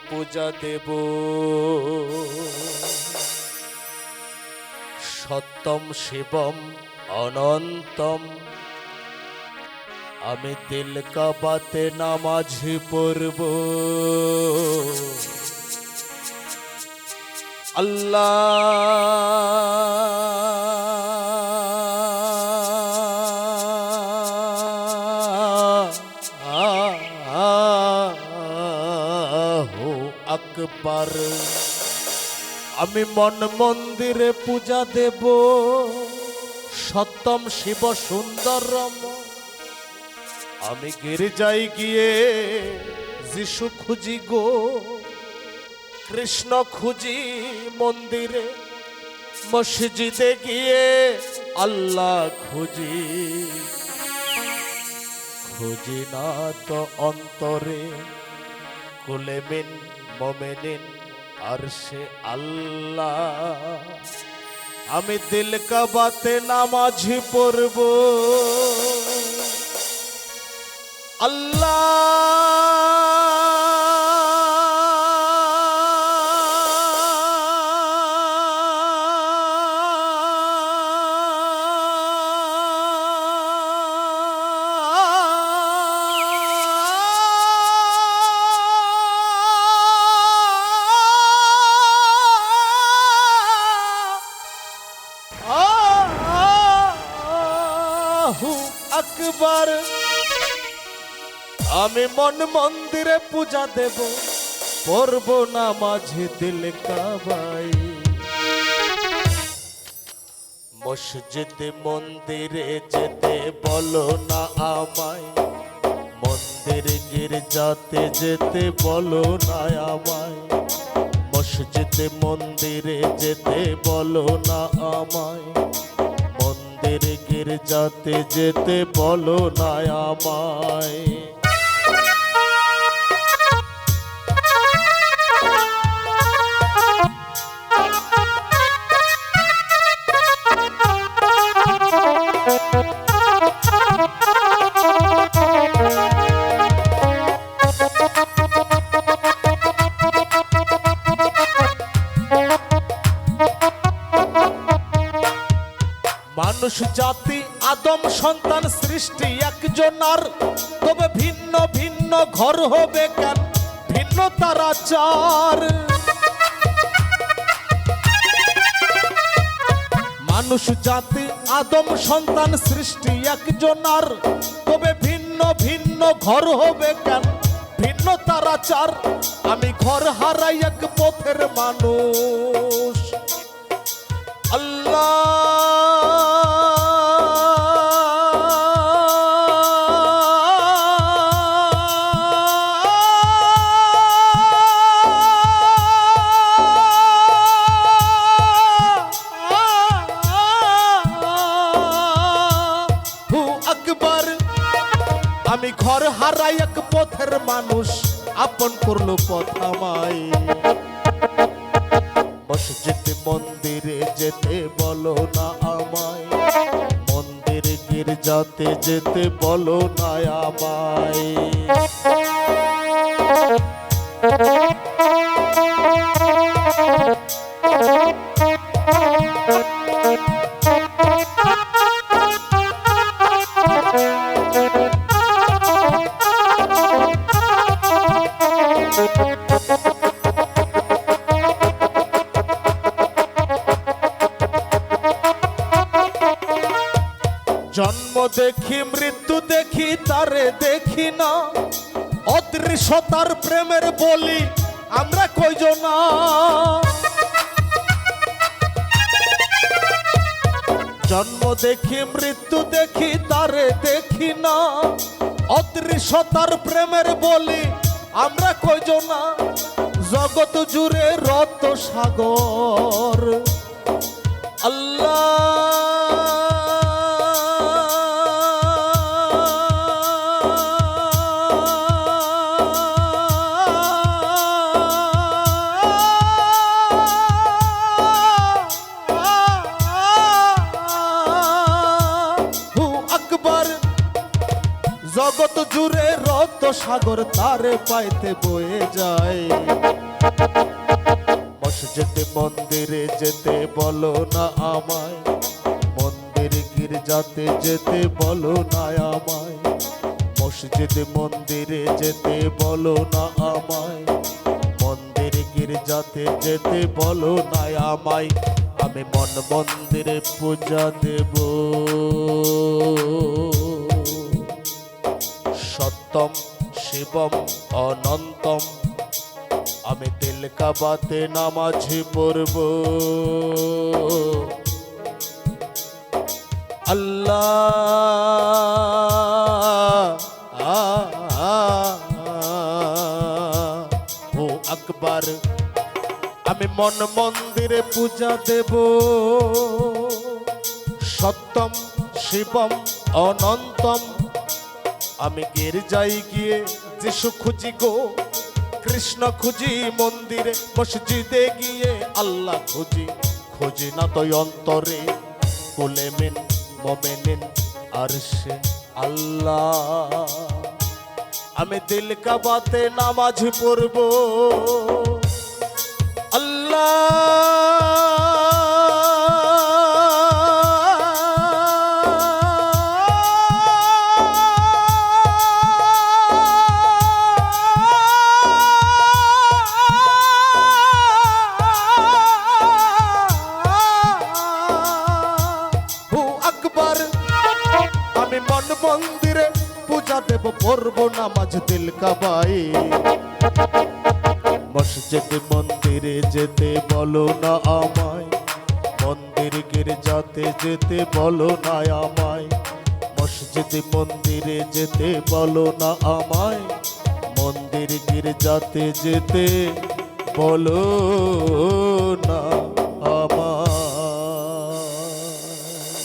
পূজা দেব সত্যম শিবম অনন্তম। আমি দিল কাবাতে নামাজ পড়ব আল্লাহু আকবার। আমি মন মন্দিরে পূজা দেব সত্যম শিব সুন্দরম। আমি গির্জায় গিয়ে যিশু খুঁজি গো, কৃষ্ণ খুঁজি মন্দিরে, মসজিদে গিয়ে আল্লাহ খুঁজি। খুঁজি না তো অন্তরে কুলেমিন মোমেনিন আর সে আল্লাহ। আমি দিল কাবাতে নামাজ পড়ব আল্লাহু আকবার। আমি মন মন্দিরে পূজা দেব, পড়ব নামাজ দিল কাবাই। মসজিদে মন্দিরে যেতে বলো না আমায়, মন্দির গির্জাতে যেতে বলো না আমায়। মসজিদে মন্দিরে যেতে বলো না আমায়, মন্দির গির্জাতে যেতে বলো না আমায়। মানুষ জাতি আদম সন্তান সৃষ্টি একজনার, তবে ভিন্ন ভিন্ন ঘর হবে কেন ভিন্ন তারা চার। মানুষ জাতি আদম সন্তান সৃষ্টি একজনার, তবে ভিন্ন ভিন্ন ঘর হবে কেন ভিন্ন তারা চার। আমি ঘর হারাই এক পথের মানুষ আল্লাহ। আমি ঘর হারাই এক পথের মানুষ, আপন করলো পথ আমায়। মসজিদ মন্দিরে যেতে বলো না আমায়, মন্দির গির্জাতে যেতে বলো না আমায়। জন্ম দেখি মৃত্যু দেখি তারে দেখি না, অদৃশ্যতার প্রেমের বলি আমরা কয়জনা। জন্ম দেখি মৃত্যু দেখি তারে দেখি না, অদৃশ্যতার প্রেমের বলি আমরা কয়জনা। জগৎ জুড়ে রত সাগর আল্লাহ। জগৎ জুড়ে রত সাগর তারে পাইতে বয়ে যায়। মসজিদে মন্দিরে যেতে বলো না আমায়, মন্দির গির্জাতে যেতে বলো না আমায়। মসজিদে মন্দিরে যেতে বলো না আমায়, মন্দির গির্জাতে যেতে বলো না আমায়। আমি মন মন্দিরে পূজা দেব সত্যম শিবম অনন্তম। আমি দিল কাবাতে নামাজ পড়ব আল্লাহু আকবার। আমি মন মন্দিরে পূজা দেব সত্যম শিবম অনন্তম। আমি গির্জায় গিয়ে যিশু খুঁজি গো, কৃষ্ণ খুঁজি মন্দিরে মসজিদে গিয়ে আল্লাহ খুঁজি। খুঁজি না তো অন্তরে কুলে মিন মোমেনিন আরশে আল্লাহ। আমি দিল কাবাতে নামাজ পড়ব আমি মন মন্দিরে পূজা দেব পড়ব নামাজ দিল কাবাই। মসজিদ মন্দিরে যেতে বলো না আমায়, মন্দির গির্জাতে যেতে বলো না আমায়। মসজিদ মন্দিরে যেতে বলো না আমায়, মন্দির গির্জাতে যেতে বলো না